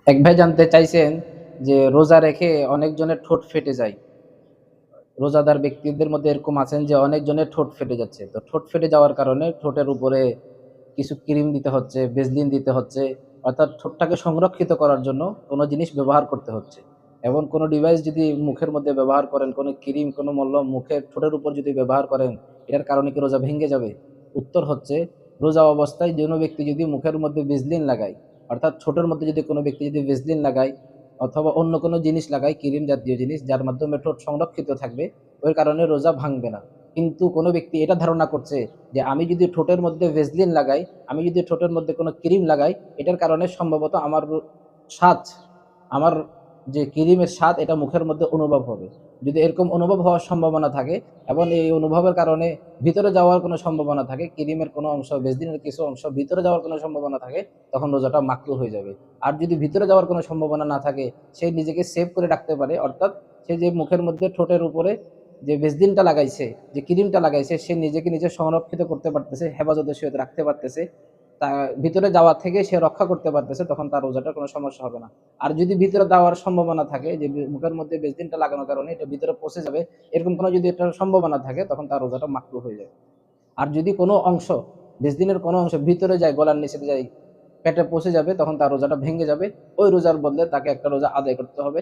এক ভাই জানতে চাইছেন যে রোজা রেখে অনেকজনের ঠোঁট ফেটে যায়। রোজাদার ব্যক্তিদের মধ্যে এরকম আছেন যে অনেকজনের ঠোঁট ফেটে যাচ্ছে। তো ঠোঁট ফেটে যাওয়ার কারণে ঠোঁটের উপরে কিছু ক্রিম দিতে হচ্ছে, ভেসলিন দিতে হচ্ছে। অর্থাৎ ঠোঁটটাকে সংরক্ষিত করার জন্য কোনো জিনিস ব্যবহার করতে হচ্ছে। এবং কোনো ডিভাইস যদি মুখের মধ্যে ব্যবহার করেন, কোনো ক্রিম, কোনো মলম মুখের ঠোঁটের উপর যদি ব্যবহার করেন, এটার কারণে কি রোজা ভেঙে যাবে? উত্তর হচ্ছে, রোজা অবস্থায় যেনো ব্যক্তি যদি মুখের মধ্যে ভেসলিন লাগায়, অর্থাৎ ঠোঁটের মধ্যে যদি কোনো ব্যক্তি যদি ভেসলিন লাগায় অথবা অন্য কোনো জিনিস লাগায়, ক্রিম জাতীয় জিনিস যার মাধ্যমে ঠোঁট সংরক্ষিত থাকবে, ওই কারণে রোজা ভাঙবে না। কিন্তু কোনো ব্যক্তি এটা ধারণা করছে যে আমি যদি ঠোঁটের মধ্যে ভেসলিন লাগাই, আমি যদি ঠোঁটের মধ্যে কোনো ক্রিম লাগাই, এটার কারণে সম্ভবত আমার স্বাদ, আমার যে ক্রিমের স্বাদ এটা মুখের মধ্যে অনুভব হবে। যদি এরকম অনুভব হওয়ার সম্ভাবনা থাকে এবং এই অনুভবের কারণে ভিতরে যাওয়ার কোনো সম্ভাবনা থাকে, ক্রিমের কোনো অংশ, ভেসলিনের কিছু অংশ ভিতরে যাওয়ার কোনো সম্ভাবনা থাকে, তখন রোজাটা মাকরুহ হয়ে যাবে। আর যদি ভিতরে যাওয়ার কোনো সম্ভাবনা না থাকে, সে নিজেকে সেভ করে রাখতে পারে। অর্থাৎ সে যে মুখের মধ্যে ঠোঁটের উপরে যে ভেসলিনটা লাগাইছে, যে ক্রিমটা লাগাইছে, সে নিজেকে নিজে সংরক্ষিত করতে পারতেছে, হেফাজতের সহিত রাখতে পারতেছে। তা ভিতরে যাওয়া থেকে সে রক্ষা করতে পারতেছে, তখন তার রোজাটার কোনো সমস্যা হবে না। আর যদি ভিতরে যাওয়ার সম্ভাবনা থাকে যে মুখের মধ্যে ভেসলিনটা লাগানোর কারণে এটা ভিতরে পচে যাবে, এরকম কোনো যদি একটা সম্ভাবনা থাকে, তখন তার রোজাটা মাকরুহ হয়ে যাবে। আর যদি কোনো অংশ, ভেসলিনের কোনো অংশ ভিতরে যায়, গলার নিচে যায়, পেটে পচে যাবে, তখন তার রোজাটা ভেঙে যাবে। ওই রোজার বদলে তাকে একটা রোজা আদায় করতে হবে।